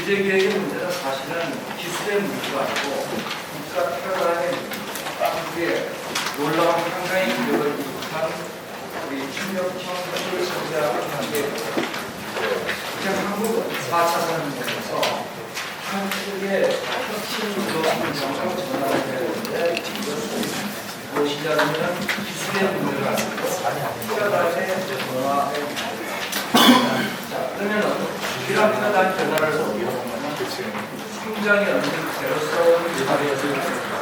규제개혁의 문제는 사실은 기술의 문제가 아니고 국가 패러다임의 문제입니다. 한국의 놀라운 한가위 기력을 이룩한 우리 충격형 기술성장을 관계에 한국은 4차 산업혁명에서 한국의 혁신 운동을 전환을 해야 되는데 이것은 무엇이냐면 기술의 문제가 아니고 패러다임의 변화의 문제입니다. 자, 그러면은 이런 패러다임 변화를 위해서는 성장의 언제로서는 유발해서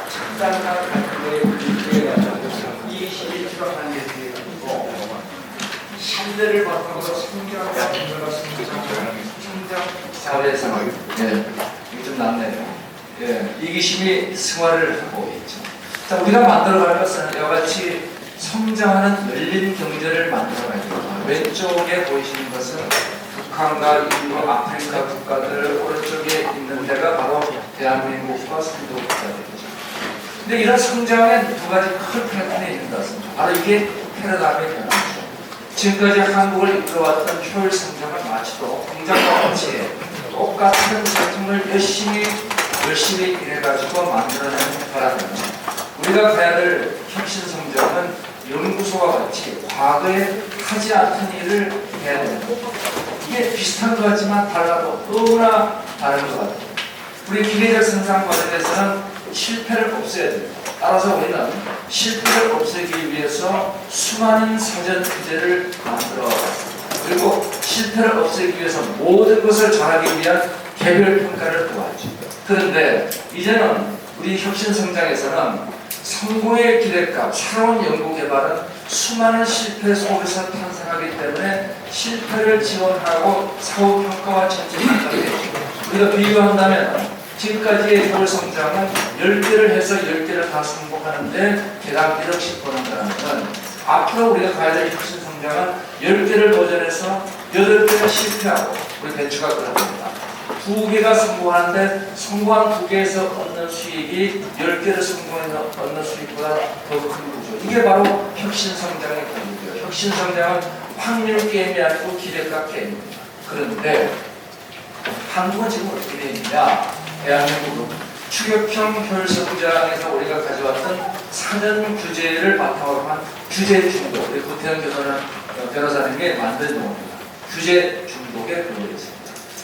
착장과 갈등의 문제가 이 시기 추락하는 게 되고 신뢰를 바탕으로 성장과 변화가 성장 사회에서 이게 좀 낫네요. 이기심이 승화를 하고 있죠. 자, 우리가 만들어갈 것은 이와 같이 성장하는 열린 경제를 만들어가야 됩니다. 왼쪽에 보이시는 것은 북한과 인도, 아프리카 국가들 오른쪽에 있는 데가 바로 대한민국과 선도 국가들이죠. 근데 이런 성장에 두 가지 큰 패턴이 있는 것 같습니다. 바로 이게 패러다임의 변화죠. 지금까지 한국을 이끌어왔던 효율 성장을 마치도 공장과 같이 똑같은 제품을 열심히 일해가지고 만들어내는 거라든지 우리가 가야 될 혁신 성장은 연구소와 같이 과거에 하지 않던 일을 해야 됩니다. 이게 비슷한 것 같지만 달라도 너무나 다른 것 같아요. 우리 기계적 생산 과정에서는 실패를 없애야 됩니다. 따라서 우리는 실패를 없애기 위해서 수많은 사전 규제를 만들어 그리고 실패를 없애기 위해서 모든 것을 잘하기 위한 개별 평가를 도와줘. 그런데 이제는 우리 혁신 성장에서는 성공의 기대값, 새로운 연구 개발은 수많은 실패 속에서 탄생하기 때문에 실패를 지원하고 사후 평가와 전체 평가를 우리가 비교한다면 지금까지의 효율 성장은 10개를 해서 10개를 다 성공하는데 개당 1억씩 버는다는 건 앞으로 우리가 가야 될 혁신 성장은 10개를 도전해서 8개를 실패하고 우리 배추가 그럽니다. 2개가 성공하는데 성공한 2개에서 얻는 수익이 10개를 성공해서 얻는 수익보다 더 큰 거죠. 이게 바로 혁신 성장의 권리고요. 혁신 성장은 확률 게임이 아니고 기대값 게임입니다. 그런데 한국은 지금 어떻게 되어 있느냐? 대한민국은 추격형 효율 성장에서 우리가 가져왔던 사전 규제를 바탕으로 한 규제 중독, 우리 구태현 변호사님이 만든 용어입니다. 규제 중독에 걸려 있습니다.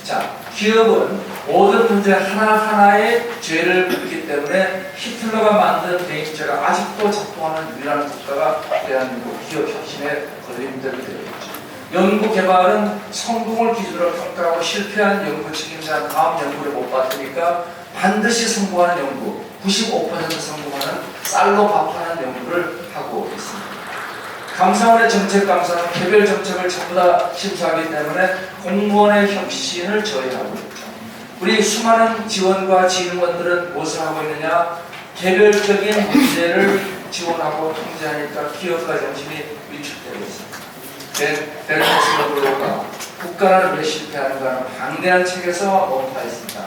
자, 기업은 모든 문제 하나하나에 죄를 묻기 때문에 히틀러가 만든 대인죄가 아직도 작동하는 유일한 국가가 대한민국 기업 혁신에 걸림돌이 되어 있죠. 연구 개발은 성공을 기준으로 평가하고 실패한 연구 책임자는 다음 연구를 못 받으니까 반드시 성공하는 연구, 95% 성공하는 쌀로 밥하는 연구를 하고 있습니다. 감사원의 정책 감사는 개별 정책을 전부 다 심사하기 때문에 공무원의 혁신을 저해하고 있죠. 우리 수많은 지원과 지능원들은 무엇을 하고 있느냐? 개별적인 문제를 지원하고 통제하니까 기업가 정신이 위축되고 있습니다. 베르나스 노블로가 국가를 왜 실패하는가 하는 방대한 책에서 논파했습니다.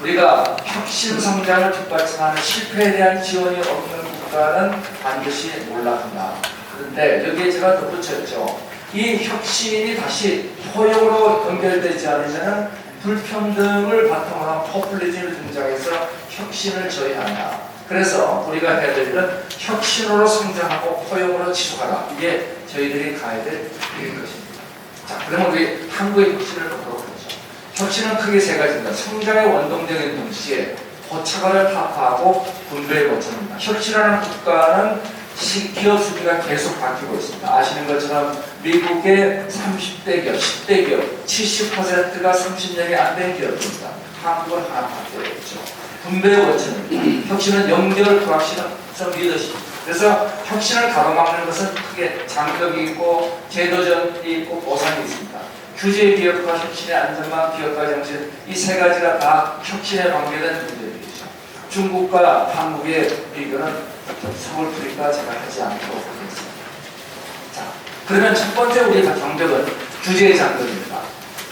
우리가 혁신 성장을 뒷받침하는 실패에 대한 지원이 없는 국가는 반드시 몰락한다. 그런데 여기에 제가 덧붙였죠. 이 혁신이 다시 포용으로 연결되지 않으면 불평등을 바탕으로 한 포퓰리즘이 등장해서 혁신을 저해한다. 그래서 우리가 해야 될 일은 혁신으로 성장하고 포용으로 지속하라. 이게 저희들이 가야 될 일인 것입니다. 자, 그러면 우리 한국의 혁신을 보도록 하죠. 혁신은 크게 세 가지입니다. 성장의 원동력인 동시에 고착화를 타파하고 분배의 거점입니다. 혁신하는 국가는 기업 수비가 계속 바뀌고 있습니다. 아시는 것처럼 미국의 30대 기업, 10대 기업, 70%가 30년이 안 된 기업입니다. 한국은 하나 바뀌어 있죠. 분배의 원천입니다. 혁신은 연결, 불확실성, 리더십. 그래서 혁신을 가로막는 것은 크게 장벽이 있고 제도전이 있고 보상이 있습니다. 규제 기업과 혁신의 안전망, 기업가 정신 이 세 가지가 다 혁신에 관계된 문제들이죠. 중국과 한국의 비교는 서울프리까 제가 하지 않도록 하겠습니다. 자, 그러면 첫 번째 우리가 장벽은 규제의 장벽입니다.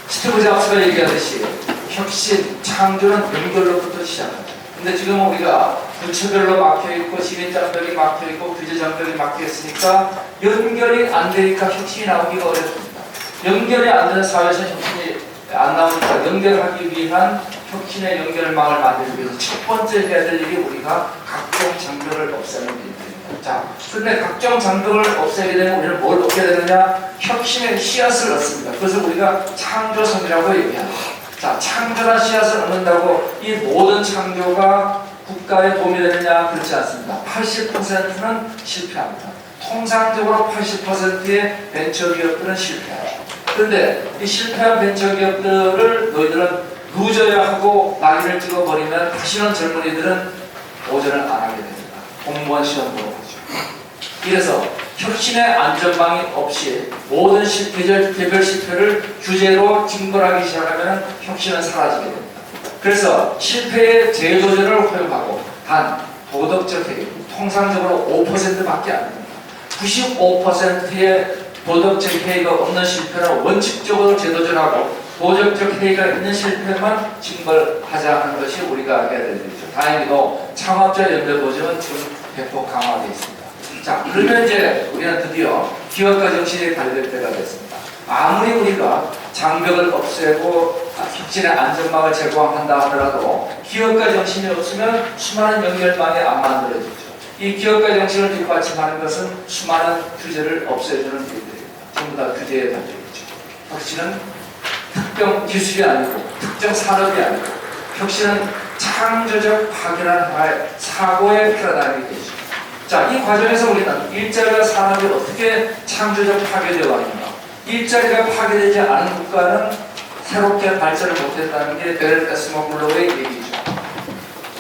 스티브 잡스가 얘기하듯이 혁신, 창조는 연결로부터 시작하죠. 근데 지금 우리가 부처별로 막혀있고 시민장벽이 막혀있고 규제장벽이 막혀있으니까 연결이 안 되니까 혁신이 나오기가 어렵습니다. 연결이 안 되는 사회에서 혁신이 안 나오니까 연결하기 위한 혁신의 연결망을 만들기 위해서 첫 번째 해야 될 일이 우리가 각종 장벽을 없애는 일입니다. 자, 근데 각종 장벽을 없애게 되면 우리는 뭘 얻게 되느냐? 혁신의 씨앗을 얻습니다. 그것을 우리가 창조성이라고 얘기합니다. 자, 창조나 씨앗을 얻는다고 이 모든 창조가 국가에 도움이 되느냐? 그렇지 않습니다. 80%는 실패합니다. 통상적으로 80%의 벤처기업들은 실패하죠. 그런데 이 실패한 벤처기업들을 너희들은 루저야 하고 낙인을 찍어버리면 다시는 젊은이들은 도전을 안 하게 됩니다. 공무원 시험 보러 가죠. 이래서 혁신의 안전망이 없이 모든 개별 실패를 규제로 징벌하기 시작하면 혁신은 사라지게 됩니다. 그래서 실패의 재도전을 허용하고 단 도덕적 해이, 통상적으로 5%밖에 안 됩니다. 95%의 도덕적 해이가 없는 실패는 원칙적으로 재도전하고 도덕적 해이가 있는 실패만 징벌하자 하는 것이 우리가 해야 될 일이죠. 다행히도 창업자 연대 보증은 지금 대폭 강화되어 있습니다. 자, 그러면 이제 우리는 드디어 기업가 정신이 달릴 때가 됐습니다. 아무리 우리가 장벽을 없애고 혁신의 안전망을 제공한다 하더라도 기업가 정신이 없으면 수많은 연결망이 안 만들어지죠. 이 기업가 정신을 뒷받침하는 것은 수많은 규제를 없애주는 일들입니다. 전부 다 규제에 달려있죠. 혁신은 특정 기술이 아니고 특정 산업이 아니고 혁신은 창조적 파괴라는 하나의 사고의 패러다임이 되죠. 자, 이 과정에서 우리는 일자리와 산업이 어떻게 창조적 파괴되어 왔는가? 일자리가 파괴되지 않은 국가는 새롭게 발전을 못했다는 게 베렌 에스머블로의 얘기죠.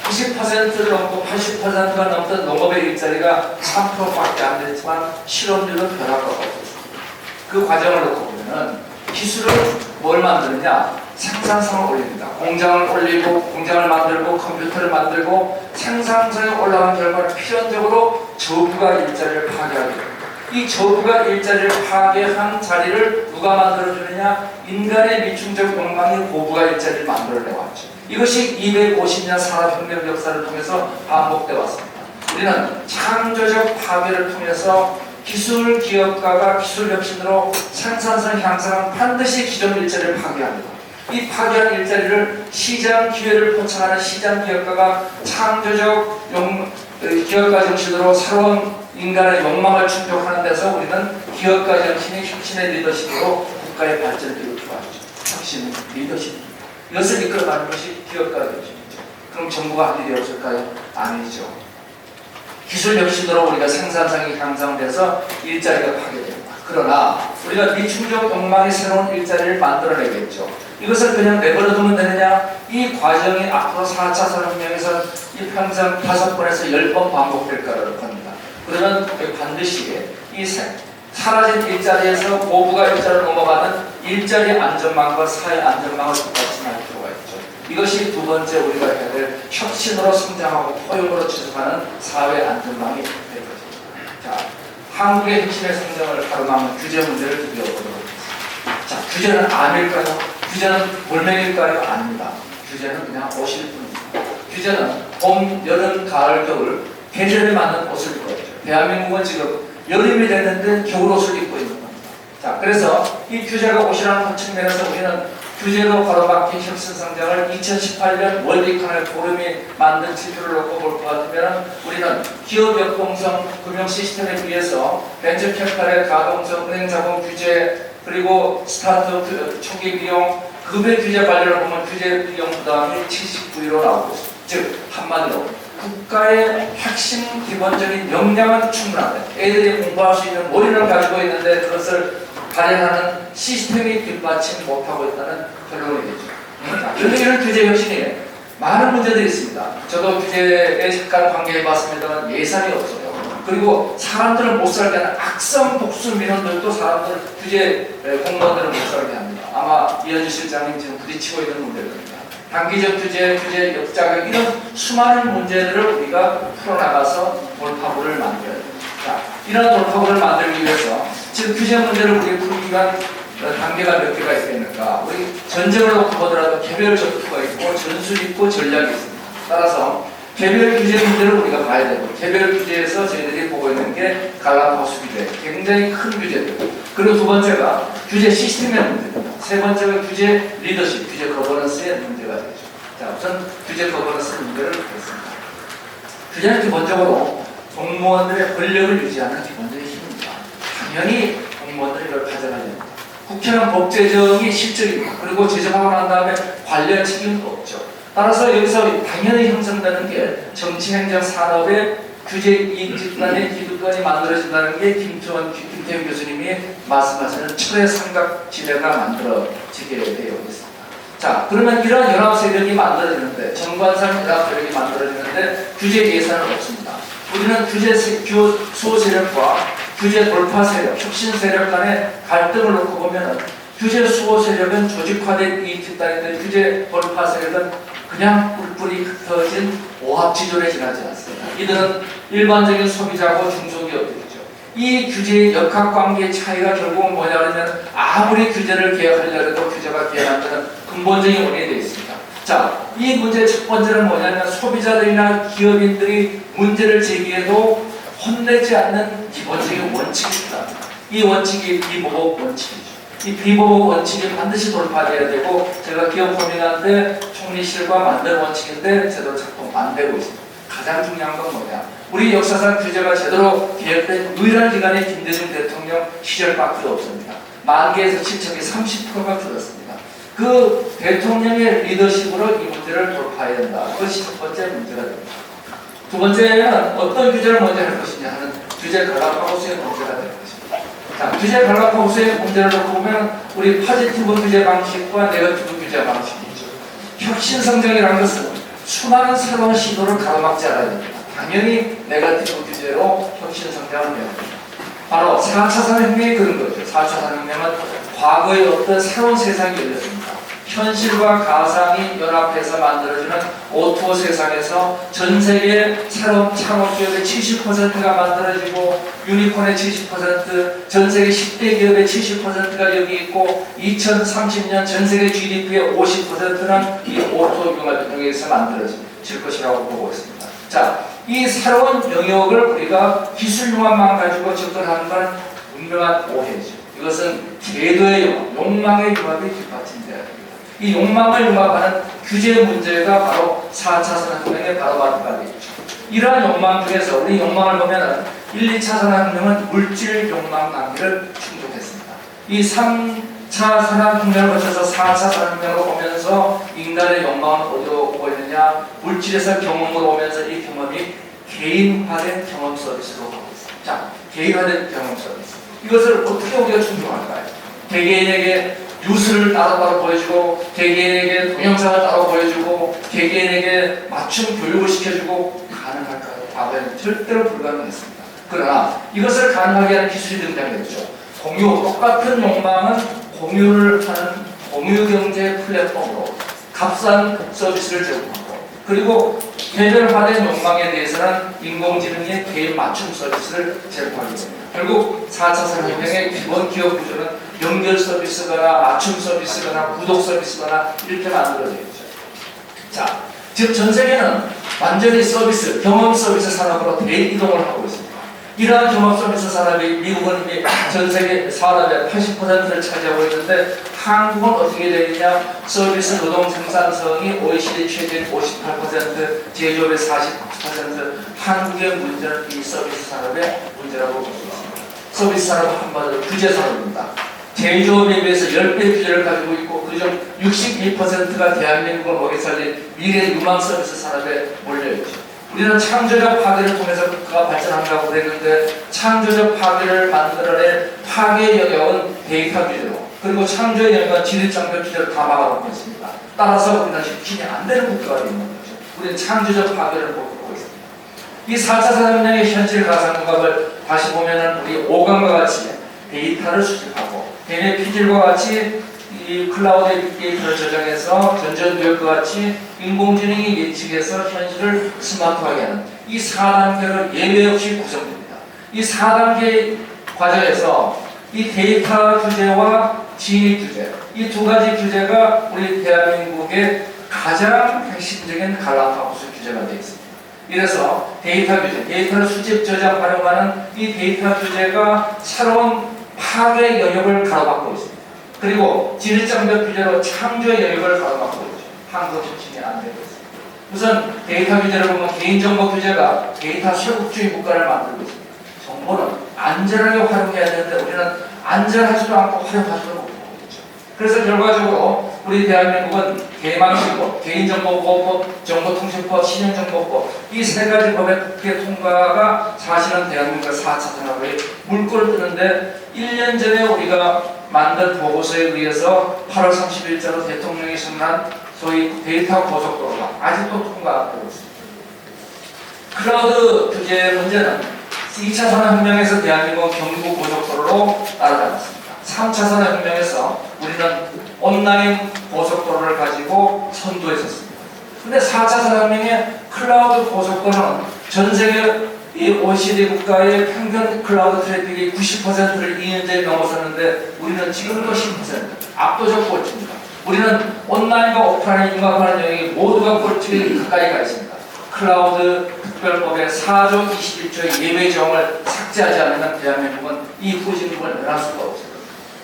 90%를 넘고 80%가 넘던 농업의 일자리가 3%밖에 안 됐지만 실업률은 변화가 없었습니다. 그 과정을 놓고 보면은 기술은 뭘 만드느냐? 생산성을 올립니다. 공장을 올리고 공장을 만들고 컴퓨터를 만들고 생산성이 올라간 결과는 필연적으로 저부가 일자리를 파괴하게 됩니다. 이 저부가 일자리를 파괴한 자리를 누가 만들어주느냐? 인간의 미충적 욕망이 고부가 일자리를 만들어내왔죠. 이것이 250년 산업혁명 역사를 통해서 반복되어 왔습니다. 우리는 창조적 파괴를 통해서 기술 기업가가 기술 혁신으로 생산성 향상은 반드시 기존 일자리를 파괴합니다. 이 파괴한 일자리를 시장 기회를 포착하는 시장 기업가가 창조적 기업가 정신으로 새로운 인간의 욕망을 충족하는 데서 우리는 기업가 정신이 혁신의 리더십으로 국가의 발전을 이루어왔죠. 혁신은 리더십입니다. 이것을 이끌어가는 것이 기업가 정신이죠. 그럼 정부가 할 일이 없을까요? 아니죠. 기술 혁신으로 우리가 생산성이 향상돼서 일자리가 파괴됩니다. 그러나 우리가 미충족 욕망의 새로운 일자리를 만들어내겠죠. 이것을 그냥 내버려두면 되느냐? 이 과정이 앞으로 4차 산업혁명에서 이 평생 5번에서 10번 반복될 거라고 합니다. 그러면 반드시 이 사라진 일자리에서 고부가 일자리로 넘어가는 일자리 안전망과 사회 안전망을 뒷받침할 필요가 있죠. 이것이 두 번째 우리가 해야 될 혁신으로 성장하고 포용으로 지속하는 사회 안전망이 될 것입니다. 자, 한국의 혁신의 성장을 가로막는 규제 문제를 드디어 보도록 하겠습니다. 자, 규제는 암일까요? 규제는 돌멩일까요? 아닙니다. 규제는 그냥 옷일 뿐입니다. 규제는 봄, 여름, 가을, 겨울 계절에 맞는 옷을 입고 있죠. 대한민국은 지금 여름이 됐는데 겨울 옷을 입고 있는 겁니다. 자, 그래서 이 규제가 옷이라는 측면에서 우리는 규제로 가로막힌 혁신성장을 2018년 월드 이코노미 포럼이 만든 지표를 놓고 볼 것 같으면 우리는 기업 역동성 금융 시스템에 비해서 벤처 캐피탈의 가동성, 은행 자본 규제, 그리고 스타트업 초기 비용, 급여 규제 관련을 보면 규제 비용 부담이 79위로 나오고 있습니다. 즉 한마디로 국가의 핵심 기본적인 역량은 충분한데 애들이 공부할 수 있는 머리를 가지고 있는데 그것을 발현하는 시스템이 뒷받침 못하고 있다는 결론이 되죠. 그런데 이런 규제 혁신이 많은 문제들이 있습니다. 저도 규제에 잠깐 관계해봤습니다만 예산이 없어요. 그리고 사람들을 못 살게 하는 악성 복수 민원들도 사람들 규제 공무원들을 못 살게 합니다. 아마 이현주 실장님 지금 부딪히고 있는 문제입니다. 단기적 규제, 규제 역자격 이런 수많은 문제들을 우리가 풀어나가서 돌파구를 만들어야 됩니다. 자, 이런 돌파구를 만들기 위해서 지금 규제 문제를 우리 풀기 위한 단계가 몇 개가 있겠는가? 우리 전쟁을 놓고 보더라도 개별 전투가 있고 전술 있고 전략이 있습니다. 따라서 개별 규제 문제를 우리가 봐야 되고 개별 규제에서 저희들이 보고 있는 게 갈라파고스 규제, 굉장히 큰 규제들. 그리고 두 번째가 규제 시스템의 문제입니다. 세 번째가 규제 리더십, 규제 거버넌스의 문제가 되죠. 자, 우선 규제 거버넌스 문제를 보겠습니다. 규제는 기본적으로 공무원들의 권력을 유지하는 기본적인 힘입니다. 당연히 공무원들이 이걸 가져가야 됩니다. 국회는 법제정이 실적입니다. 그리고 제정하고 난 다음에 관련 책임도 없죠. 따라서 여기서 당연히 형성되는 게 정치행정 산업의 규제 이익 집단의 기득권이 만들어진다는 게 김태훈 교수님이 말씀하시는 철의 삼각지대가 만들어지게 되어 있습니다. 자, 그러면 이런 연합 세력이 만들어지는데, 정관상 연합 세력이 만들어지는데 규제 예산은 없습니다. 우리는 규제 수호 세력과 규제 돌파 세력, 혁신 세력 간의 갈등을 놓고 보면은 규제 수호 세력은 조직화된 이익 집단인데 규제 돌파 세력은 그냥 뿔뿔이 흩어진 오합지졸에 지나지 않습니다. 이들은 일반적인 소비자고 중소기업들이죠. 이 규제의 역학관계의 차이가 결국은 뭐냐면 아무리 규제를 개혁하려고 해도 규제가 개혁 되는 근본적인 원인이 되어 있습니다. 자, 이 문제의 첫 번째는 뭐냐면 소비자들이나 기업인들이 문제를 제기해도 혼내지 않는 기본적인 원칙입니다. 이 원칙이 비보복 원칙이죠. 이 비보복 원칙이 반드시 돌파돼야 되고, 제가 기업 법인한테 총리실과 만든 원칙인데 제대로 작동 안 되고 있습니다. 가장 중요한 건 뭐냐? 우리 역사상 규제가 제대로 개혁된 유일한 기간이 김대중 대통령 시절밖에 없습니다. 만개에서 7척이 30%가 줄었습니다. 그 대통령의 리더십으로 이 문제를 돌파해야 된다. 그것이 첫 번째 문제가 됩니다. 두 번째는 어떤 규제를 먼저 할 것이냐 하는 규제 갈라파고스의 문제가 될 것입니다. 자, 규제 갈라파고스의 문제를 놓고 보면 우리 포지티브 규제 방식과 네거티브 규제 방식이 있죠. 혁신 성장이라는 것은 수많은 새로운 시도를 가로막지 않아야 됩니다. 당연히 네거티브 규제로 혁신 성장을 해야 됩니다. 바로 4차 산업혁명이 그런 거죠. 4차 산업혁명은 과거의 어떤 새로운 세상이 열렸습니다. 현실과 가상이 연합해서 만들어지는 O2O 세상에서 전 세계 새로운 창업기업의 70%가 만들어지고 유니콘의 70%, 전 세계 10대 기업의 70%가 여기 있고 2030년 전 세계 GDP의 50%는 이 O2O 융합에서 만들어질 것이라고 보고 있습니다. 자, 이 새로운 영역을 우리가 기술 융합만 가지고 접근하는 건 분명한 오해죠. 이것은 계도의 융합, 욕망의 융합이 뒷받침돼야 됩니다. 이 욕망을 융합하는 규제 문제가 바로 4차 산업혁명의 바로 맞닿아 있죠. 이러한 욕망 중에서 우리 욕망을 보면 1, 2차 산업혁명은 물질 욕망 단계를 충족했습니다. 이 3차 산업혁명을 거쳐서 4차 산업혁명으로 오면서 인간의 욕망은 어디로 오고 있느냐? 물질에서 경험으로 오면서 이 경험이 개인화된 경험 서비스로 가고 있습니다. 자, 개인화된 경험 서비스. 이것을 어떻게 우리가 충족할까요? 개개인에게 뉴스를 따로따로 보여주고, 개개인에게 동영상을 따로 보여주고, 개개인에게 맞춤 교육을 시켜주고 가능할까요? 과거에는 절대로 불가능했습니다. 그러나 이것을 가능하게 하는 기술이 등장했죠. 공유, 똑같은 욕망은 공유를 하는 공유경제 플랫폼으로 값싼 서비스를 제공하고, 그리고 개별화된 욕망에 대해서는 인공지능의 개인 맞춤 서비스를 제공하게 됩니다. 결국 4차 산업혁명의 기본 기업 구조는 연결 서비스거나 맞춤 서비스거나 구독 서비스거나 이렇게 만들어져 있죠. 자, 즉 전 세계는 완전히 서비스, 경험 서비스 산업으로 대이동을 하고 있습니다. 이러한 경험 서비스 산업이 미국은 이미 전 세계 산업의 80%를 차지하고 있는데, 한국은 어떻게 되느냐? 서비스 노동 생산성이 OECD 최저인 58%, 제조업의 40%, 한국의 문제는 이 서비스 산업의 문제라고 볼 수 있습니다. 서비스 산업은 한마디로 규제 산업입니다. 제조업에 비해서 10배 규제를 가지고 있고, 그중 62%가 대한민국을 먹여 살린 미래 유망 서비스 산업에 몰려있죠. 우리는 창조적 파괴를 통해서 국가가 발전한다고 그랬는데, 창조적 파괴를 만들어낸 파괴 영역은 데이터 규제로, 그리고 창조의 영역은 지리장벽 규제로 다 막아놓고 있습니다. 따라서 우리는 혁신이 안 되는 국가가 되는 거죠. 우리는 창조적 파괴를 보고 있습니다. 이 4차 산업혁명의 현실 가상국악을 다시 보면은 우리 5강과 같이 데이터를 수집하고, 개인의 피질과 같이 이 클라우드의 빅데이터를 저장해서 전전교육과 같이 인공지능이 예측해서 현실을 스마트하게 하는 이 4단계로 예외 없이 구성됩니다. 이 4단계 과정에서 이 데이터 규제와 진입 규제, 이 두 가지 규제가 우리 대한민국의 가장 핵심적인 갈라파고스 규제가 되어 있습니다. 이래서 데이터 규제, 데이터를 수집, 저장, 활용하는 이 데이터 규제가 새로운 파괴 영역을 가로막고 있습니다. 그리고 지리장벽 규제로 창조의 영역을 가로막고 있죠. 한국 혁신이 안 되고 있습니다. 우선 데이터 규제를 보면 개인정보 규제가 데이터 쇄국주의 국가를 만들고 있습니다. 정보는 안전하게 활용해야 되는데 우리는 안전하지도 않고 활용하지도 못하고 있죠. 그래서 결과적으로 우리 대한민국은 개망신법, 개인정보보호법, 정보통신법, 신용정보법 이 세 가지 법의 국회 통과가 사실은 대한민국의 4차 산업의 물꼬를 뜨는데 1년 전에 우리가 만든 보고서에 의해서 8월 30일자로 대통령이 선언한 소위 데이터 고속도로가 아직도 통과 안 되고 있습니다. 클라우드 규제 문제는 2차 산업혁명에서 대한민국은 경부 고속도로로 따라잡았습니다. 3차 산업혁명에서 우리는 온라인 고속도로를 가지고 선두했었습니다. 근데 4차 산업혁명의 클라우드 고속도로는 전 세계 이 OECD 국가의 평균 클라우드 트래픽이 90%를 2년째에 넘어섰는데 우리는 지금도 10% 압도적 꼴찌입니다. 우리는 온라인과 오프라인 융합하는 영역이 모두가 꼴찌에 가까이 가 있습니다. 클라우드 특별법의 4조 21조의 예외 조항을 삭제하지 않으면 대한민국은 이 후진국을 면할 수가 없습니다.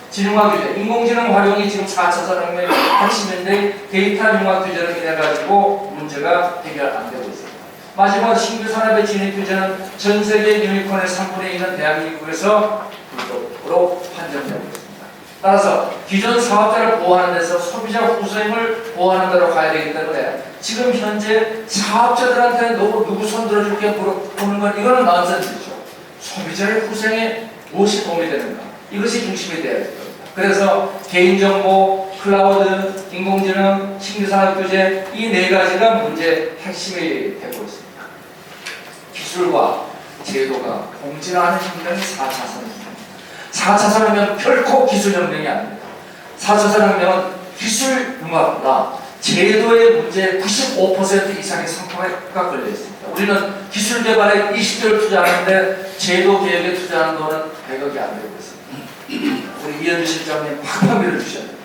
진흥화 규제, 인공지능 활용이 지금 4차 산업혁명의 핵심인데 데이터 융합 규제를 인해가지고 문제가 해결 안 되고 있습니다. 마지막 신규 산업의 진입 규제는 전 세계 유니콘의 3분의 1은 대한민국에서 불법으로 판정되고 있습니다. 따라서 기존 사업자를 보호하는 데서 소비자 후생을 보호하는 데로 가야 되기 때문에 지금 현재 사업자들한테 누구 손 들어줄게 물어보는 건 이거는 넌센스죠. 소비자의 후생에 무엇이 도움이 되는가? 이것이 중심이 되어야 됩니다. 그래서 개인정보, 클라우드, 인공지능, 신규산업규제 이 네 가지가 문제의 핵심이 되고 있습니다. 기술과 제도가 동질하는 혁명이 4차 산업혁명입니다. 4차 산업혁명은 결코 기술혁명이 아닙니다. 4차 산업혁명은 기술 융합보다 제도의 문제에 95% 이상의 성과가 걸려 있습니다. 우리는 기술 개발에 20조를 투자하는데 제도 개혁에 투자하는 돈은 100억이 안 되고 있습니다. 우리 이현주 실장님 팍팍 밀어주셔야 됩니다.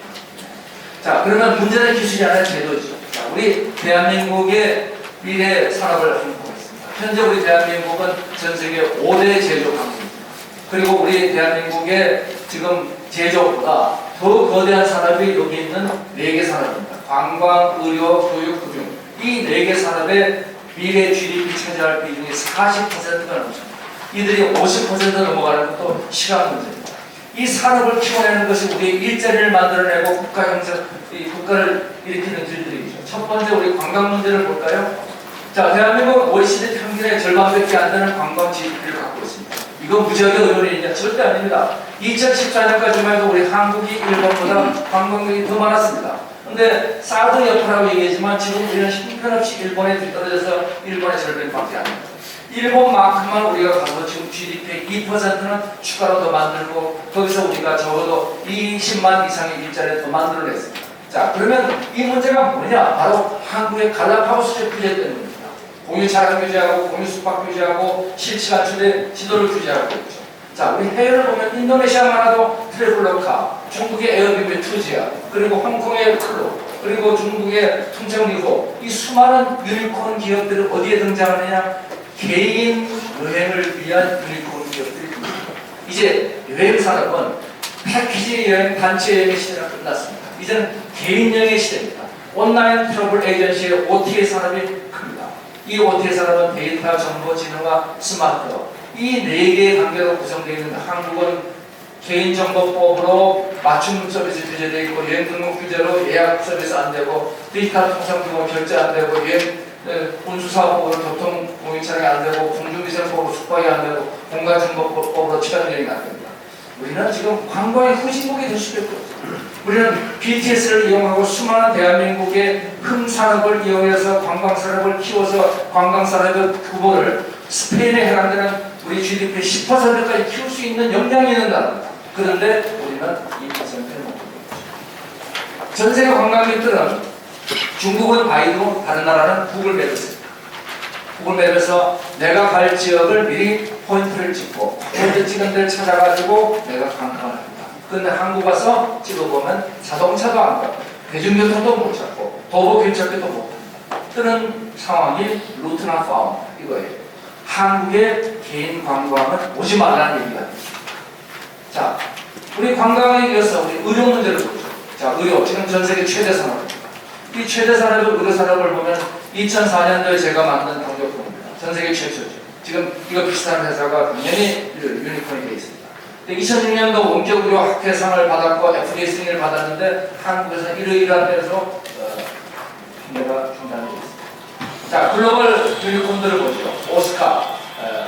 자, 그러면 문제는 기술이 아니라 제도죠. 자, 우리 대한민국의 미래 산업을 한번 보겠습니다. 현재 우리 대한민국은 전 세계 5대 제조 강국입니다. 그리고 우리 대한민국의 지금 제조보다 더 거대한 산업이 여기 있는 4개 산업입니다. 관광, 의료, 교육, 금융 이 4개 산업의 미래 GDP 차지할 비중이 40%가 넘습니다. 이들이 50% 넘어가는 것도 시간 문제입니다. 이 산업을 키워내는 것이 우리 일자리를 만들어내고 국가 형성, 국가를 일으키는 길들이죠. 첫 번째 우리 관광 문제를 볼까요? 자, 대한민국 OECD 평균의 절반밖에 안 되는 관광 GDP를 갖고 있습니다. 이거 무지하게 의원이냐? 절대 아닙니다. 2014년까지만 해도 우리 한국이 일본보다 관광객이 더 많았습니다. 근데 사드 여파라고 얘기하지만 지금 우리는 형편없이 일본에 뒤떨어져서 일본의 절반밖에 안 됩니다. 일본만큼만 우리가 가서 지금 GDP의 2%는 추가로 더 만들고 거기서 우리가 적어도 20만 이상의 일자리를 더 만들어냈습니다. 자, 그러면 이 문제가 뭐냐? 바로 한국의 갈라파고스 규제 때문입니다. 공유 차량 규제하고 공유 숙박 규제하고 실시간 지도를 규제하고 있죠. 자, 우리 해외를 보면 인도네시아만 해도 트래블러카, 중국의 에어비비 투지아, 그리고 홍콩의 클로, 그리고 중국의 통정리호 이 수많은 유니콘 기업들이 어디에 등장하느냐? 개인 여행을 위한 유니콘 기업들이 있습니다. 이제 여행 산업은 패키지 여행, 단체 여행의 시대가 끝났습니다. 이제는 개인 여행의 시대입니다. 온라인 트러블 에이전시의 OTA 산업이 큽니다. 이 OTA 산업은 데이터, 정보, 진흥화, 스마트 이 4개의 단계로 구성되어 있는데 한국은 개인정보법으로 맞춤 서비스 규제되어 있고 여행 등록 규제로 예약 서비스 안 되고 디지털 통상 규모 결제 안 되고 여행 운수사업법으로 교통 공유 차량이 안 되고 공중위생법으로 숙박이 안 되고 공간정보법으로 취약여행이 안 됩니다. 우리는 지금 관광의 후진국이 될 수밖에 없습니다. 우리는 BTS를 이용하고 수많은 대한민국의 흠산업을 이용해서 관광산업을 키워서 관광산업의 규모를 스페인에 해당되는 우리 GDP의 10%까지 키울 수 있는 역량이 있는 나라입니다. 그런데 우리는 2%를 못 키웁니다. 전 세계 관광객들은 중국은 바이두, 다른 나라는 구글맵입니다. 구글맵에서 내가 갈 지역을 미리 포인트를 찍고 포인트 찍은 데를 찾아가지고 내가 관광을 합니다. 근데 한국 와서 찍어보면 자동차도 안 가고 대중교통도 못 찾고 도보 길찾기도 못 합니다. 뜨는 상황이 루트나 파운 이거예요. 한국의 개인 관광은 오지 말라는 얘기가 됩니다. 자, 우리 관광에 이어서 우리 의료 문제를 보죠. 자, 의료 지금 전 세계 최대 산업입니다. 이 최대 산업의 의료 산업을 보면 2004년도에 제가 만든 경제품입니다. 전 세계 최초죠. 지금 이거 비슷한 회사가 당연히 유니콘이 되어 있습니다. 2006년도 원격 의료 학회상을 받았고 FDA 승인을 받았는데 한국에서 이러이러한 데서 판매가 중단되어 있습니다. 자, 글로벌 유니콘들을 보죠. 오스카,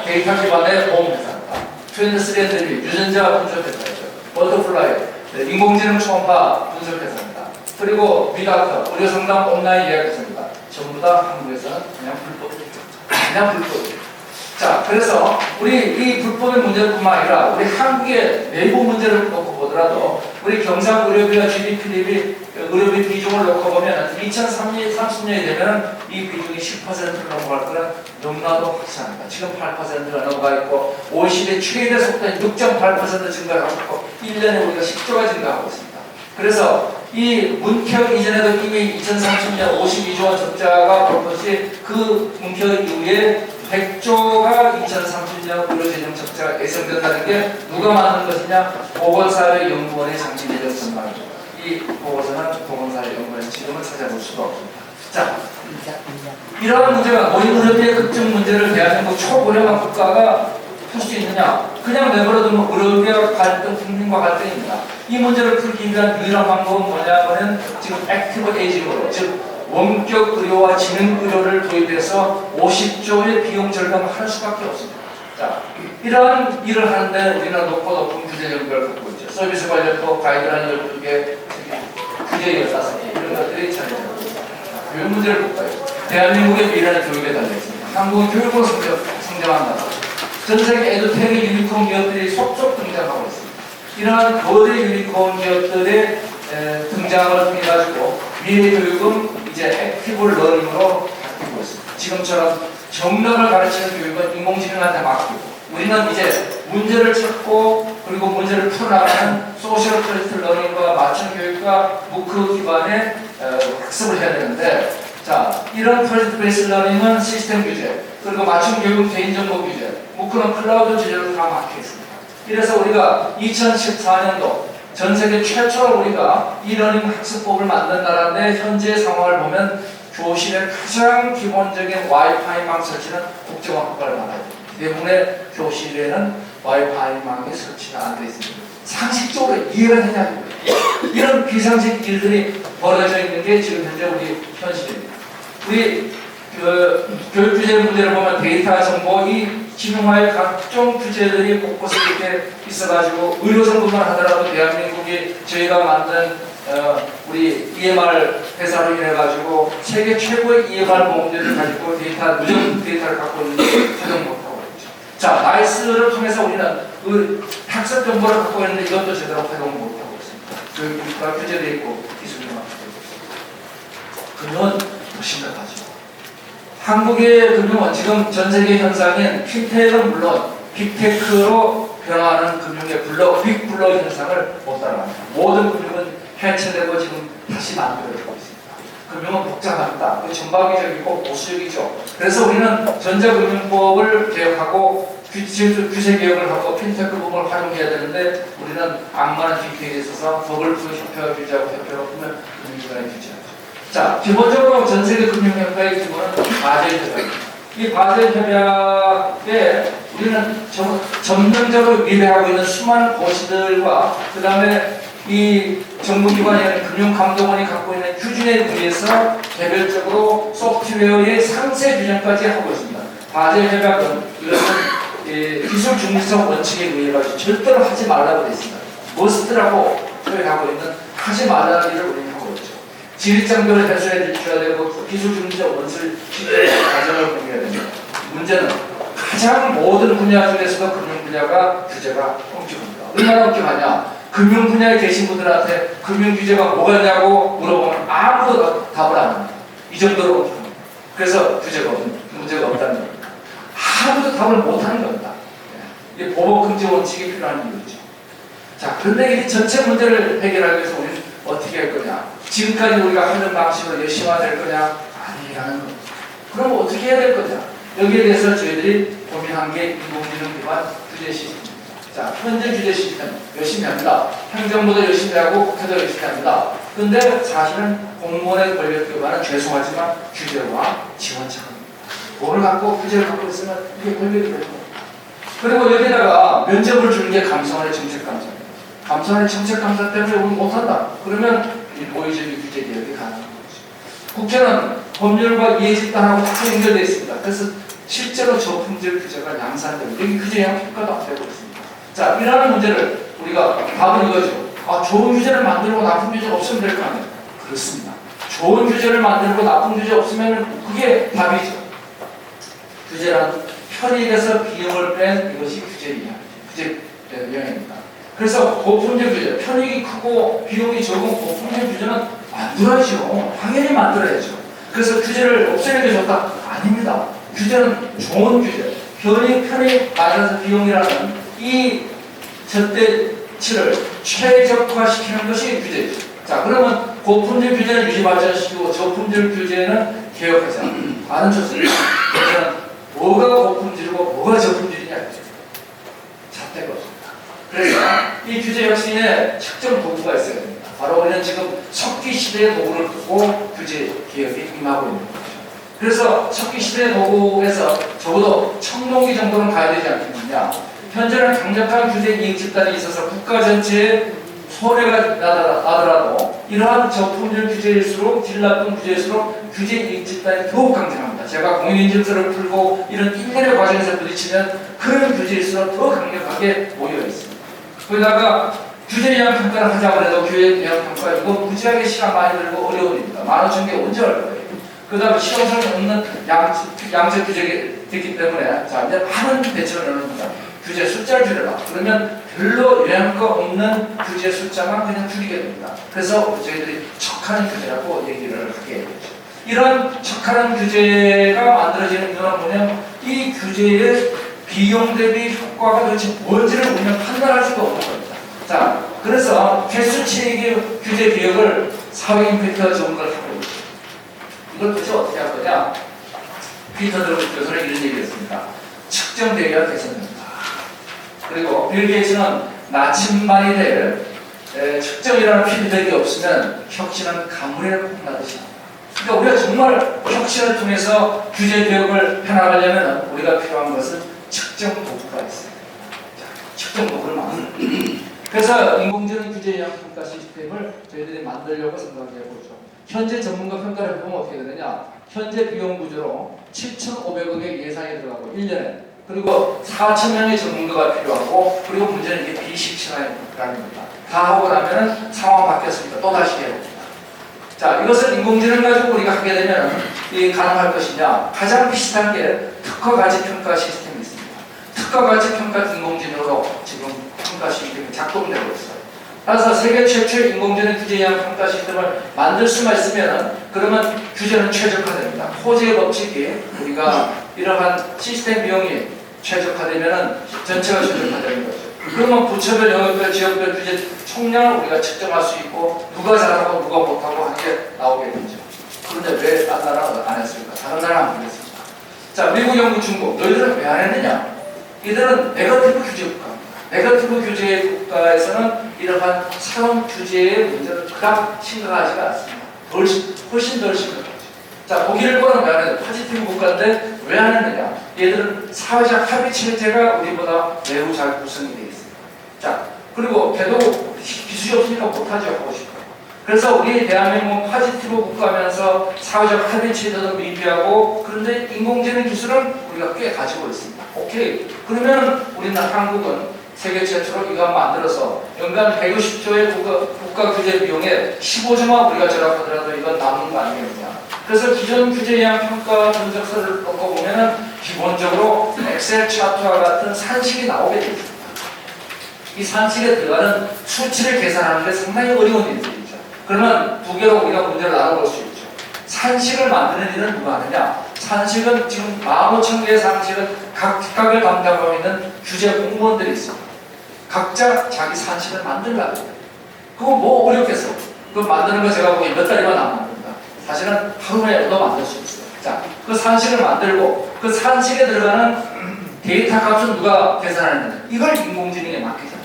데이터 기반의 보험회사입니다. 트윈드스랜드리, 유전자 분석회사죠. 버터플라이, 인공지능 초음파 분석회사입니다. 그리고 미닥터, 의료상담 온라인 예약회사입니다. 전부 다 한국에서는 그냥 불법이에요. 자, 그래서 우리 이 불법의 문제뿐만 아니라 우리 한국의 내부 문제를 놓고 보더라도 우리 경상 의료비와 GDP 대비 의료비 비중을 놓고 보면 2030년이 되면 이 비중이 10%를 넘어갈 거는 너무나도 확실합니다. 지금 8%가 넘어가 있고 OECD 최대 속도인 6.8% 증가하고 있고 1년에 우리가 10조가 증가하고 있습니다. 그래서 이 문케어 이전에도 이미 2030년 52조 원 적자가 볼 것이 그 문케어 이후에 100조가 2030년 의료재정 적자가 예상된다는 게 누가 만든 것이냐? 보건사회연구원의 장기 내적 전망입니다. 이 보고서는 보건사회연구원에서 지금은 찾아볼 수가 없습니다. 자, 이러한 문제가 노인의료비의 급증 문제를 대한민국 초고령화 국가가 풀 수 있느냐? 그냥 내버려두면 의료비와 갈등, 국민과 갈등입니다. 이 문제를 풀기 위한 유일한 방법은 뭐냐면 지금 액티브 에이징으로, 즉 원격 의료와 지능 의료를 도입해서 50조의 비용 절감을 할 수밖에 없습니다. 자, 이러한 일을 하는데 우리는 높은 규제 연구를 갖고 있죠. 서비스 관련법, 가이드라인 12개, 규제 15개, 이런 것들이 차례입니다. 교육 문제를 볼까요? 대한민국의 미래는 교육에 달려있습니다. 한국은 교육으로 성장한다. 전 세계 에듀테크 유니콘 기업들이 속속 등장하고 있습니다. 이러한 거대 유니콘 기업들의 등장을 통해 가지고 미래 교육은 이제 액티브 러닝으로 바뀌고 있습니다. 지금처럼 정답을 가르치는 교육은 인공지능한테 맡기고 우리는 이제 문제를 찾고 그리고 문제를 풀어나가는 소셜 크리티컬 러닝과 맞춤 교육과 무크 기반의 학습을 해야 되는데 자, 이런 프로젝트 베이스 러닝은 시스템 규제 그리고 맞춤 교육은 개인정보 규제 무크는 클라우드 주제로 다 막혀 있습니다. 이래서 우리가 2014년도 전 세계 최초로 우리가 이러닝 학습법을 만든 나라인데 현재 상황을 보면 교실의 가장 기본적인 와이파이망 설치는 국정원 허가를 받아야 됩니다. 대부분의 교실에는 와이파이망이 설치가 안 되어 있습니다. 상식적으로 이해가 되냐고요. 이런 비상식 일들이 벌어져 있는 게 지금 현재 우리 현실입니다. 우리 교육 규제 문제를 보면 데이터 정보, 이 진흥화의 각종 규제들이 곳곳에 이렇게 있어가지고 의료선거만 하더라도 대한민국이 저희가 만든 우리 EMR 회사로 인해가지고 세계 최고의 EMR 보험들을 가지고 누적 데이터를 갖고 있는데 활용 못하고 있죠. 자, 나이스를 통해서 우리는 그 학습 정보를 갖고 있는데 이것도 제대로 활용 못하고 있습니다. 교육부가 규제되어 있고 기술이 막혀져 있고 금융은 더 심각하죠. 한국의 금융은 지금 전 세계 현상인 핀테크는 물론 빅테크로 변화하는 금융의 빅블러 현상을 못 따라갑니다. 모든 금융은 해체되고 지금 다시 만들어지고 있습니다. 금융은 복잡합니다. 전방위적이고 보수적이죠. 그래서 우리는 전자금융법을 개혁하고 규제 개혁을 하고 핀테크 부분을 활용해야 되는데 우리는 악마는 빅테크에 있어서 법을 협회와 규제하고 협회가 보면 금융기관에 규제하죠. 자, 기본적으로 전 세계 금융협회의 기본은 바젤 협약입니다. 이 바젤 협약에 우리는 점령적으로 위배하고 있는 수많은 고시들과 그 다음에 이 정부기관이 아닌 금융감독원이 갖고 있는 규준에 의해서 개별적으로 소프트웨어의 상세 규정까지 하고 있습니다. 바젤 협약은 이것은 기술 중립성 원칙에 의해 가지고 절대로 하지 말라고 되어 있습니다. 머스트라고 표현하고 있는 하지 말라는 일을 우리는 하고 있죠. 지리장벽을 해소해 주셔야 되고 기술 중립적 원칙을 과정을 공유해야 됩니다. 문제는 가장 모든 분야 중에서도 금융 분야가 규제가 엄격합니다. 얼마나 엄격하냐? 금융 분야에 계신 분들한테 금융 규제가 뭐가 있냐고 물어보면 아무도 답을 안 합니다. 이 정도로 엄격합니다. 그래서 규제가 문제가 없다는 겁니다. 아무도 답을 못하는 겁니다. 이게 보복 금지 원칙이 필요한 이유죠. 자, 그런데 이 전체 문제를 해결하기 위해서 우리는 어떻게 할 거냐? 지금까지 우리가 하는 방식으로 열심화될 거냐? 아니라는 겁니다. 그럼 어떻게 해야 될 거냐? 여기에 대해서 저희들이 고민한 게 인공지능 기반 규제 시스템입니다. 자, 현재 규제 시스템 열심히 합니다. 행정부도 열심히 하고 국회도 열심히 합니다. 근데 사실은 공무원의 권력 기반은 죄송하지만 규제와 지원책입니다. 돈을 갖고 규제를 갖고 있으면 이게 권력이 되는 거예요. 그리고 여기다가 면접을 주는 게 감사원의 정책감사입니다. 감사원의 정책감사 때문에 우리 못한다. 그러면 이 모의적인 규제 개혁이 가능한 거죠. 국회는 법률과 이해집단하고 다 연결되어 있습니다. 그래서 실제로 저품질 규제가 양산되고 여기 규제 양평가도 안 되고 있습니다. 자, 이러한 문제를 우리가 답은 이거죠. 좋은 규제를 만들고 나쁜 규제 없으면 될 거 아니에요. 그렇습니다. 좋은 규제를 만들고 나쁜 규제 없으면 그게 답이죠. 규제란 편익에서 비용을 뺀 이것이 규제 영역입니다. 그래서 고품질 규제, 편익이 크고 비용이 적은 고품질 규제는 만들어야죠. 당연히 만들어야죠. 그래서 규제를 없애는 게 좋다? 아닙니다. 규제는 좋은 규제, 편익 맞아서 비용이라는 이 절대치를 최적화시키는 것이 규제죠. 자, 그러면 고품질 규제는 유지 발전시키고 저품질 규제는 개혁하자. 많은 좋습니다. 그러면 뭐가 고품질이고 뭐가 저품질이냐? 잣대가 없습니다. 그래서 이 규제 혁신에 측정 도구가 있어야 됩니다. 바로 우리는 지금 석기 시대의 도구를 두고 규제 개혁에 임하고 있는 거죠. 그래서 석기 시대의 도구에서 적어도 청동기 정도는 가야 되지 않겠느냐. 현재는 강력한 규제 이익 집단이 있어서 국가 전체에 손해가 나더라도 이러한 저품질 규제일수록 질 나쁜 규제일수록 규제 이익 집단이 더욱 강력합니다. 제가 공인인증서를 풀고 이런 일련의 과정에서 부딪히면 그런 규제일수록 더 강력하게 모여 있습니다. 거기다가 규제 예방 평가를 하자고 해도 규제 예방 평가 이거 무지하게 시간 많이 들고 어려운 일입니다. 15,000개 언제 할 거예요? 그 다음에 실용성이 없는 양적 규제가 됐기 때문에 자 이제 많은 대처를 나눕니다. 규제 숫자를 줄여라. 그러면 별로 영향가 없는 규제 숫자만 그냥 줄이게 됩니다. 그래서 저희들이 척하는 규제라고 얘기를 하게 되죠. 이런 척하는 규제가 만들어지는 이유는 뭐냐면 이 규제의 비용 대비 효과가 도대체 뭔지를 우리는 판단할 수가 없는 겁니다. 자, 그래서 개수치익의 규제 개혁을 사회 임팩트가 좋은 걸 하고 있죠. 이걸 도대체 어떻게 할 거냐? 피터 드루크 교수는 이런 얘기했습니다. 측정되어야 개선됩니다. 그리고 빌 게이츠는 나침반이 될 측정이라는 피드백이 없으면 혁신은 가물에 콩나듯이 합니다. 그러니까 우리가 정말 혁신을 통해서 규제 개혁을 해나가려면 우리가 필요한 것은 측정 도구가 있어요. 자, 측정 도구를 만듭니다. 그래서 인공지능 규제 예방 평가 시스템을 저희들이 만들려고 생각해 보죠. 현재 전문가 평가를 해보면 어떻게 되느냐? 현재 비용 구조로 7,500억의 예산이 들어가고 1년에 그리고 4,000명의 전문가가 필요하고 그리고 문제는 이게 비식신화입니다. 다 하고 나면은 상황 바뀌었으니까 또 다시 해야 됩니다. 자, 이것을 인공지능 가지고 우리가 하게 되면 이게 가능할 것이냐? 가장 비슷한 게 특허 가치 평가 시스템이 있습니다. 특허 가치 평가 인공지능으로 지금 평가 시스템이 작동되고 있어요. 따라서 세계 최초의 인공지능 규제 예방 평가 시스템을 만들 수만 있으면 그러면 규제는 최적화됩니다. 호재 법칙이 우리가 이러한 시스템 비용이 최적화되면 전체가 최적화되는 거죠. 그러면 부처별, 영역별, 지역별 규제 총량을 우리가 측정할 수 있고 누가 잘하고 누가 못하고 하는 게 나오게 되죠. 그런데 왜 다른 나라가 안 했을까? 다른 나라는 안 그랬습니다. 자, 미국, 영국, 중국 너희들은 왜 안 했느냐? 이들은 네거티브 규제 국가입니다. 네거티브 규제 국가에서는 이러한 사용 규제의 문제는 그닥 심각하지가 않습니다. 훨씬 덜 심각하죠. 자, 독일 거는 왜 안 해요? 포지티브 국가인데 왜 안 했느냐? 얘들은 사회적 합의 체제가 우리보다 매우 잘 구성이 되어 있습니다. 자, 그리고 걔도 기술이 없으니까 못하죠. 하고 싶어요. 그래서 우리 대한민국은 포지티브 국가면서 사회적 합의 체제도 미비하고 그런데 인공지능 기술은 우리가 꽤 가지고 있습니다. 오케이. 그러면 우리는 한국은 세계 최초로 이거 만들어서 연간 150조의 국가 규제 비용에 15조만 우리가 절약하더라도 이건 남는 거 아니겠느냐. 그래서 기존 규제 예방 평가 분석서를 놓고 보면은 기본적으로 엑셀 차트와 같은 산식이 나오게 되어 있습니다. 이 산식에 들어가는 수치를 계산하는 게 상당히 어려운 일들이죠. 그러면 두 개로 우리가 문제를 나눠볼 수 있죠. 산식을 만드는 일은 누가 하느냐? 산식은 지금 15,000개의 산식은 각각을 담당하고 있는 규제 공무원들이 있습니다. 각자 자기 산식을 만들라고 해요. 그거 뭐 어렵겠어. 그거 만드는 거 제가 보기엔 몇 달이면 안 만듭니다. 사실은 하루 만에도 만들 수 있어요. 자, 그 산식을 만들고 그 산식에 들어가는 데이터 값은 누가 계산하느냐? 이걸 인공지능에 맡기잖아요.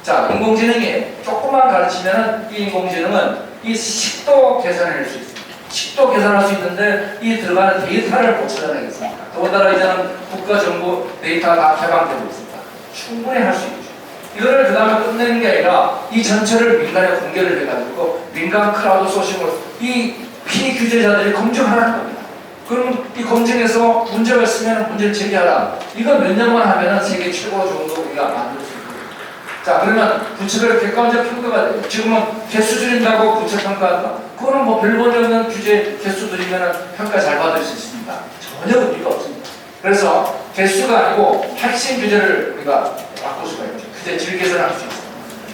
자, 인공지능이 조금만 가르치면 이 인공지능은 이 식도 계산할 수 있습니다. 식도 계산할 수 있는데 이 들어가는 데이터를 못 찾아내겠습니다. 더군다나 이제는 국가정보 데이터가 다 개방되고 있습니다. 충분히 할 수 있죠. 이거를 그 다음에 끝내는 게 아니라 이 전체를 민간에 공개를 해가지고 민간 크라우드 소싱으로 이 피규제자들이 검증하라는 겁니다. 그럼 이 검증에서 문제가 있으면 문제를 제기하라. 이거 몇 년만 하면은 세계 최고 정도 우리가 만들 수 있습니다. 자, 그러면 부채별 객관적 평가가 돼요. 지금은 개수 줄인다고 부채 평가한다. 그거는 뭐 별볼이 없는 규제 개수 줄이면 평가 잘 받을 수 있습니다. 전혀 의미가 없습니다. 그래서 개수가 아니고 핵심 규제를 우리가 바꿀 수가 있죠. 규제 질 개선할 수 있어요.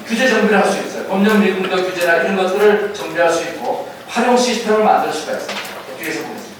규제 정비를 할 수 있어요. 법령 미분도 규제나 이런 것들을 정비할 수 있고 활용 시스템을 만들 수가 있습니다. 뒤에서 보겠습니다.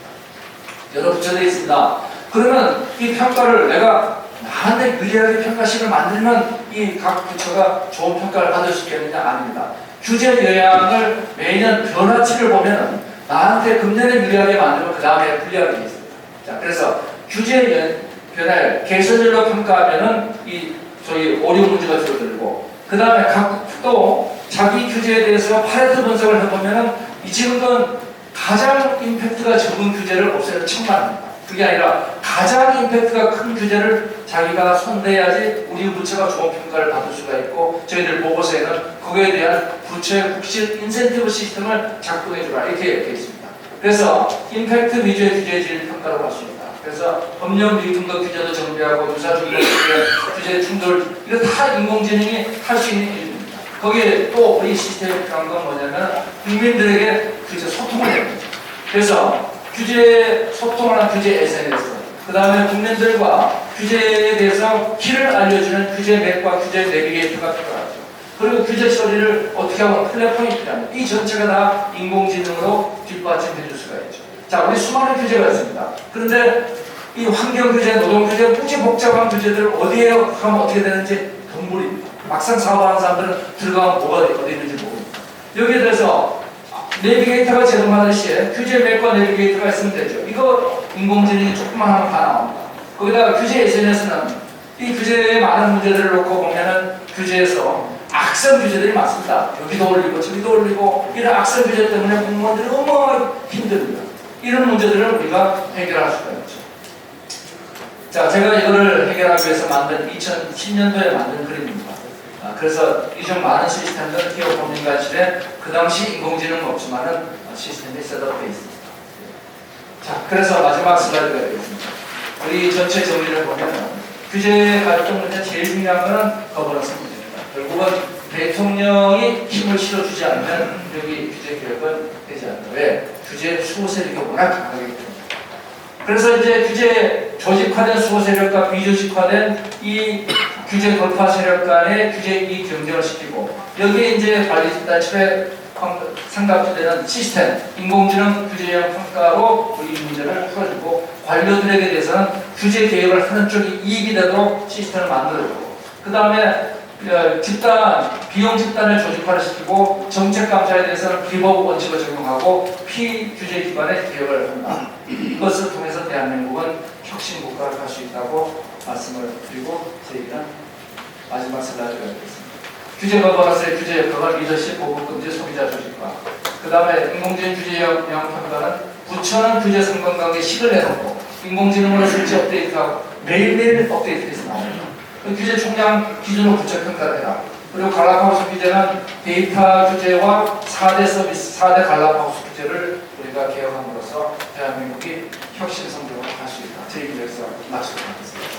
여러 부처들이 있습니다. 그러면 이 평가를 내가 나한테 유리하게 평가식을 만들면 이 각 부처가 좋은 평가를 받을 수 있겠느냐? 아닙니다. 규제 영향을 매년 변화치를 보면 나한테 금년에 유리하게 만들면 그 다음에 불리하게 되어 있습니다. 자, 그래서 규제 변화를 개선율로 평가하면은 이 저희 오류 문제가 줄어들고 그 다음에 각국도 자기 규제에 대해서 파레토 분석을 해보면은 이 지금은 가장 임팩트가 적은 규제를 없애는 천만입니다. 그게 아니라 가장 임팩트가 큰 규제를 자기가 손대야지 우리 부처가 좋은 평가를 받을 수가 있고 저희들 보고서에는 그거에 대한 부처의 국실 인센티브 시스템을 작동해 주라 이렇게 되어 있습니다. 그래서 임팩트 위주의 규제질 평가라고 할 수 있다. 그래서 법령 미등급 규제도 정비하고 유사중립 규제 충돌 이거 다 인공지능이 할 수 있는 일입니다. 거기에 또 우리 시스템이 필요한 건 뭐냐면 국민들에게 규제 소통을 해야 됩니다. 그래서 규제 소통을 한 규제 SNS 그 다음에 국민들과 규제에 대해서 길을 알려주는 규제 맵과 규제 내비게이터가 필요하죠. 그리고 규제 처리를 어떻게 하면 플랫폼이 필요합니다. 이 전체가 다 인공지능으로 뒷받침해 줄 수가 있죠. 자, 우리 수많은 규제가 있습니다. 그런데 이 환경 규제, 노동 규제, 무지 복잡한 규제들을 어디에 하면 어떻게 되는지 동물입니다. 막상 사업하는 사람들은 들어가면 뭐가 어디 있는지 모릅니다. 여기에 대해서 내비게이터가 제공하듯이 규제 맵과 내비게이터가 있으면 되죠. 이거 인공지능이 조금만 하면 다 나옵니다. 거기다가 규제 SNS는 이 규제의 많은 문제들을 놓고 보면은 규제에서 악성 규제들이 많습니다. 여기도 올리고 저기도 올리고 이런 악성 규제 때문에 공무원들이 어마어마하게 힘듭니다. 이런 문제들을 우리가 해결할 수가 있죠. 자, 제가 이거를 해결하기 위해서 만든 2010년도에 만든 그림입니다. 그래서 이種많은 시스템들은 기업 법인관실에 그 당시 인공지능은 없지만은 시스템이 셋업되어 있습니다. 자, 그래서 마지막 슬라이드가 되겠습니다. 우리 전체 정리를 보면 규제 갈등 문제 제일 중요한 것은 거버넌스 문제입니다. 결국은 대통령이 힘을 실어주지 않으면 여기 규제 개혁은 되지 않는다. 왜? 규제 수호 세력이 워낙 강하기 때문에. 그래서 이제 규제 조직화된 수호 세력과 비조직화된 이 규제 돌파 세력 간의 규제 이익 경쟁을 시키고 여기에 이제 관리 집단 철회 삼각지되는 시스템, 인공지능 규제형 평가로 이 문제를 풀어주고 관료들에게 대해서는 규제 개혁을 하는 쪽이 이익이 되도록 시스템을 만들어주고 그 다음에 비용 집단을 조직화를 시키고 정책 감사에 대해서는 비법 원칙을 적용하고 피규제 기반의 개혁을 한다. 이것을 통해서 대한민국은 혁신 국가를 갈 수 있다고 말씀을 드리고 제 얘기는 마지막 슬라이드가 되겠습니다. 규제 거버넌스의 규제 역할은 리더십, 보복 금지, 소비자 조직화. 그 다음에 인공지능 규제 영향 평가는 부처는 규제 상관관계 식을 내놓고 인공지능으로 실제 업데이트하고 매일매일 업데이트해서 나옵니다. 규제 총량 기준으로 부처 평가를 해라. 그리고 갈라파고스 규제는 데이터 규제와 4대 서비스, 4대 갈라파고스 규제를 우리가 개혁함으로써 대한민국이 혁신 성공을 할 수 있다. 제 얘기 여기서 마치도록 하겠습니다.